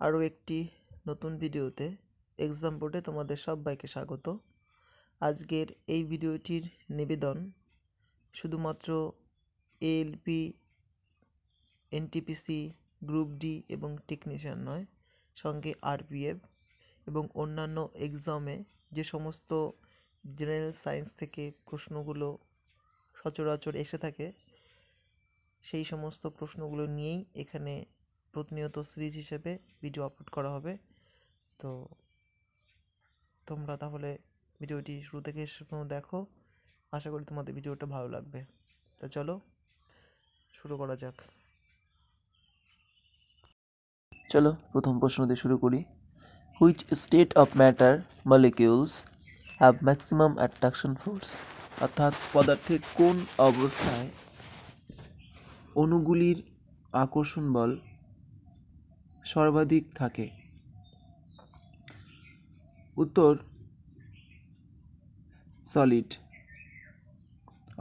আরও একটি নতুন ভিডিওতে এক্সাম বোর্ডে তোমাদের সবাইকে স্বাগত। আজকের এই ভিডিওটির নিবেদন শুধুমাত্র এএলপি, এনটিপিসি, গ্রুপ ডি এবং টেকনিশিয়ান নয়, সঙ্গে আরপিএফ এবং অন্যান্য এক্সামে যে সমস্ত জেনারেল সায়েন্স থেকে প্রশ্নগুলো সচরাচর এসে থাকে সেই সমস্ত প্রশ্নগুলো নিয়েই এখানে প্রতিনিয়ত সিরিজ হিসেবে ভিডিও আপলোড করা হবে। তো তোমরা তাহলে ভিডিওটি শুরু থেকে শেষ পর্যন্ত দেখো, আশা করি তোমাদের ভিডিওটা ভালো লাগবে। তো চলো শুরু করা যাক। চলো প্রথম প্রশ্ন দিয়ে শুরু করি। Which state of matter molecules have maximum attraction force? অর্থাৎ পদার্থের কোন অবস্থায় অণুগুলির আকর্ষণ বল সর্বাধিক থাকে? উত্তর সলিড।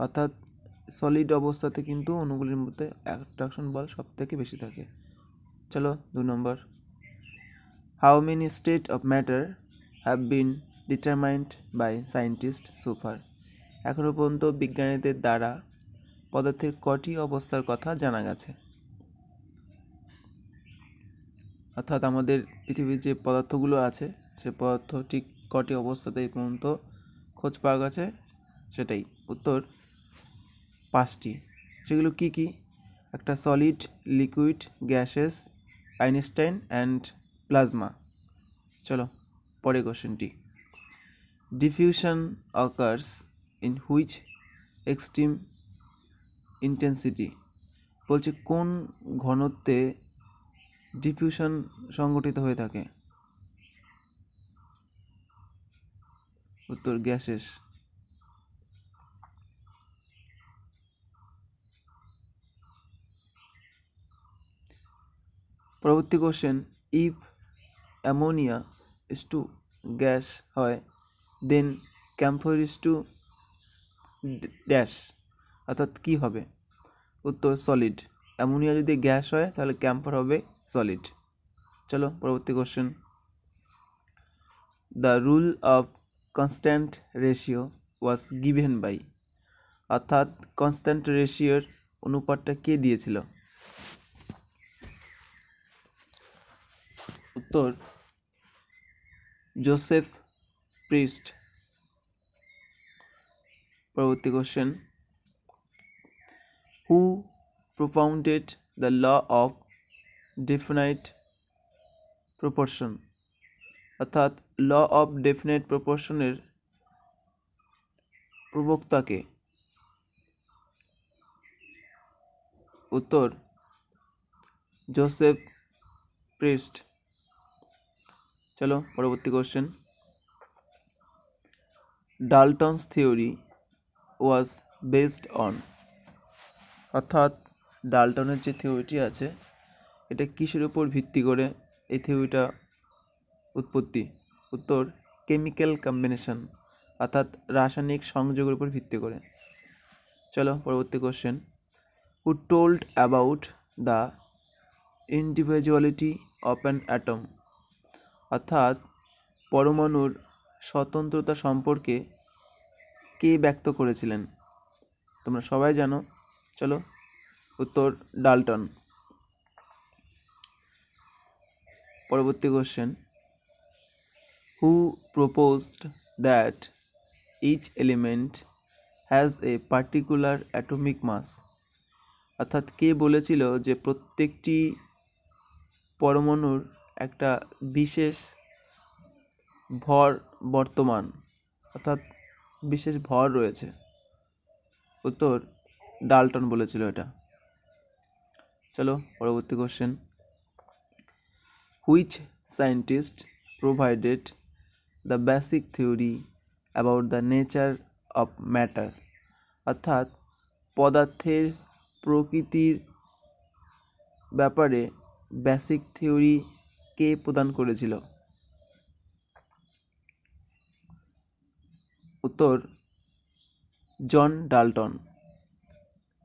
অর্থাৎ সলিড অবস্থাতে কিন্তু অণুগুলির মধ্যে অ্যাট্রাকশন বল সব থেকে বেশি থাকে। চলো 2 নম্বর। How many state of matter have been determined by scientist so far? এখনও পর্যন্ত বিজ্ঞানীদের দ্বারা পদার্থের কটি অবস্থার কথা জানা গেছে? অর্থাৎ আমাদের পৃথিবীর যে পদার্থগুলো আছে সে পদার্থ ঠিক কটি অবস্থাতে এই পর্যন্ত খোঁজ পাওয়া গেছে সেটাই। উত্তর 5টি। সেগুলো কি কি? একটা solid, liquid, gases, Einstein and plasma. চলো পরের কোশ্চেনটি। Diffusion occurs in which extreme intensity? বলছে কোন ঘনত্বে ডিফিউশন সংঘটিত হয়ে থাকে? উত্তর গ্যাসেস। পরবর্তী question, if ammonia is to gas হয় then camphor is to dash, অর্থাৎ কী হবে? উত্তর সলিড। অ্যামোনিয়া যদি গ্যাস হয় তাহলে ক্যাম্ফর হবে সলিড। চলো পরবর্তী question. The rule of constant ratio was given by, অর্থাৎ কনস্ট্যান্ট রেশিওর অনুপাতটা কে দিয়েছিল? উত্তর জোসেফ প্রিস্ট। পরবর্তী question, who propounded the law of definite proportion? অর্থাৎ ল অফ ডেফিনাইট প্রপোর্শনের প্রবক্তাকে? উত্তর জোসেফ প্রিস্ট। চলো পরবর্তী question, Dalton's theory was based on? অর্থাৎ ডাল্টনের যে থিওরিটি আছে এটা কিসের উপর ভিত্তি করে এই থিওরিটা উৎপত্তি? উত্তর কেমিক্যাল কম্বিনেশন, অর্থাৎ রাসায়নিক সংযোগের উপর ভিত্তি করে। চলো পরবর্তী question, who told about the individuality of an atom? অর্থাৎ পরমাণুর স্বতন্ত্রতা সম্পর্কে কে ব্যক্ত করেছিলেন? তোমরা সবাই জানো। চলো উত্তর ডাল্টন। পরবর্তী question, who proposed that each element has a particular atomic mass? অর্থাৎ কে বলেছিল যে প্রত্যেকটি পরমাণুর একটা বিশেষ ভর বর্তমান, অর্থাৎ বিশেষ ভর রয়েছে? উত্তর ডাল্টন বলেছিল এটা। চলো পরবর্তী question, which scientist provided the basic theory about the nature of matter? অর্থাৎ পদার্থের প্রকৃতির ব্যাপারে বেসিক থিওরি কে প্রদান করেছিল? উত্তর জন ডাল্টন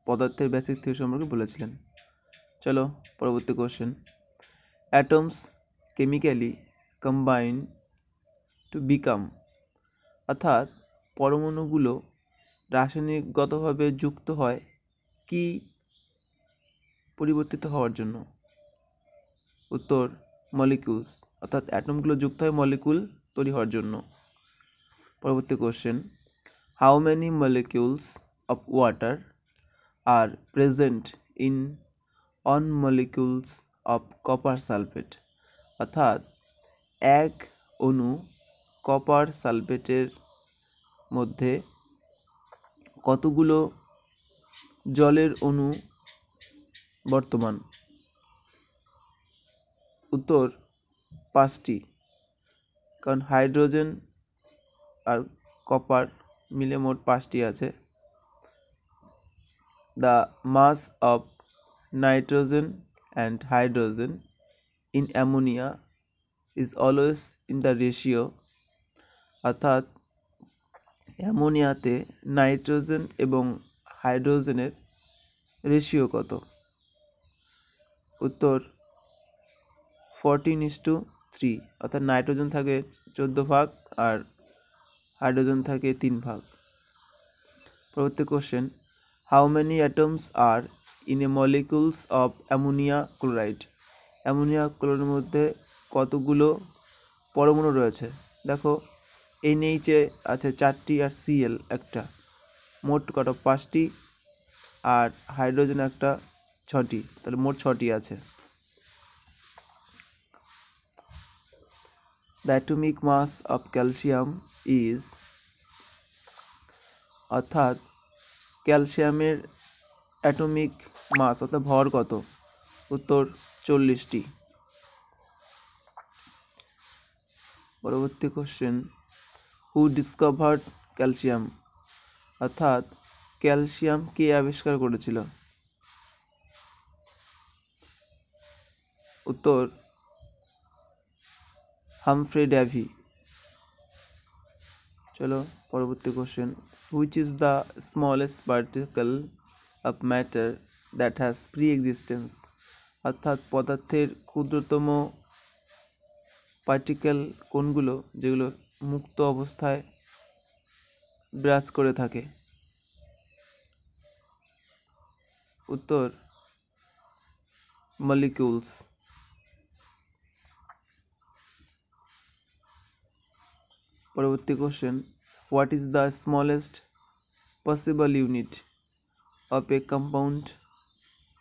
পদার্থের বেসিক থিওরি সম্পর্কে বলেছিলেন। চলো পরবর্তী question, atoms chemically combine to become, অর্থাৎ পরমাণুগুলো রাসায়নিকগতভাবে যুক্ত হয় কি পরিবর্তিত হওয়ার জন্য? উত্তর মলিকিউলস, অর্থাৎ অ্যাটমগুলো যুক্ত হয় মলিকিউল তৈরি হওয়ার জন্য। পরবর্তী question, how many molecules of water are present in 1 molecules of copper sulphate, অর্থাৎ এক অণু কপার সালফেটের মধ্যে কতগুলো জলের অণু বর্তমান? উত্তর 5টি, কারণ হাইড্রোজেন আর কপার মিলে মোট 5টি আছে। The mass of nitrogen and hydrogen in ammonia is always in the ratio, অর্থাৎ অ্যামোনিয়াতে নাইট্রোজেন এবং হাইড্রোজেনের রেশিও কত? উত্তর 14:3, অর্থাৎ নাইট্রোজেন থাকে 14 ভাগ আর হাইড্রোজেন থাকে 3 ভাগ। পরবর্তী question, how many atoms are in a molecules of ammonia chloride, ammonia ক্লোরাইডের মধ্যে কতগুলো পরমাণু রয়েছে? দেখো NH আছে 4টি আর Cl একটা, মোট কত? 5টি, আর হাইড্রোজেন একটা 6টি, তাহলে মোট 6টি আছে। The atomic mass of calcium is, অর্থাৎ ক্যালসিয়ামের অ্যাটমিক মাস অর্থাৎ ভর কত? উত্তর 40টি। পরবর্তী কোশ্চেন, হু ডিসকভার্ড ক্যালসিয়াম, অর্থাৎ ক্যালসিয়াম কে আবিষ্কার করেছিল? উত্তর হামফ্রে ডেভি। চলো পরবর্তী question, which is the smallest particle of matter that has pre existence, অর্থাৎ পদার্থের ক্ষুদ্রতম পার্টিকেল কোনগুলো যেগুলো মুক্ত অবস্থায় বিরাজ করে থাকে? উত্তর মলিকিউলস। পরবর্তী question, what is the smallest possible unit of a compound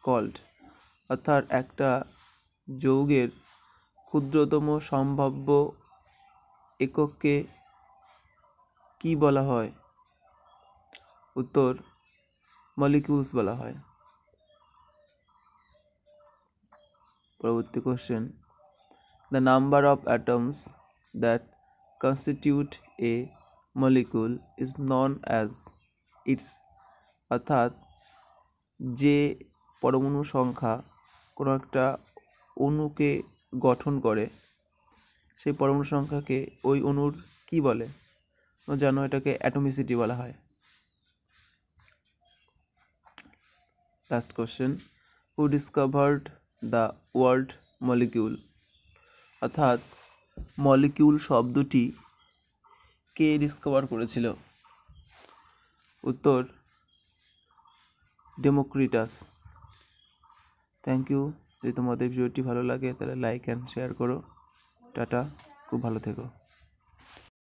called, অর্থাৎ একটা যৌগের ক্ষুদ্রতম সম্ভাব্য একককে কি বলা হয়? উত্তর মলিকিউলস বলা হয়। পরবর্তী question, the number of atoms that constitute A molecule is known as it's, অর্থাৎ যে পরমাণু সংখ্যা কোনো একটা অণুকে গঠন করে সেই পরমাণু সংখ্যাকে ওই অণুর কি বলে? জানো এটাকে অ্যাটমিসিটি বলা হয়। Last question, who discovered the word molecule, অর্থাৎ মলিকিউল শব্দটি কে ডিসকভার করেছিল? উত্তর ডেমোক্রিটাস। Thank you. যদি তোমাদের ভিডিওটি ভালো লাগে তাহলে লাইক অ্যান্ড শেয়ার করো। টাটা, খুব ভালো থেকো।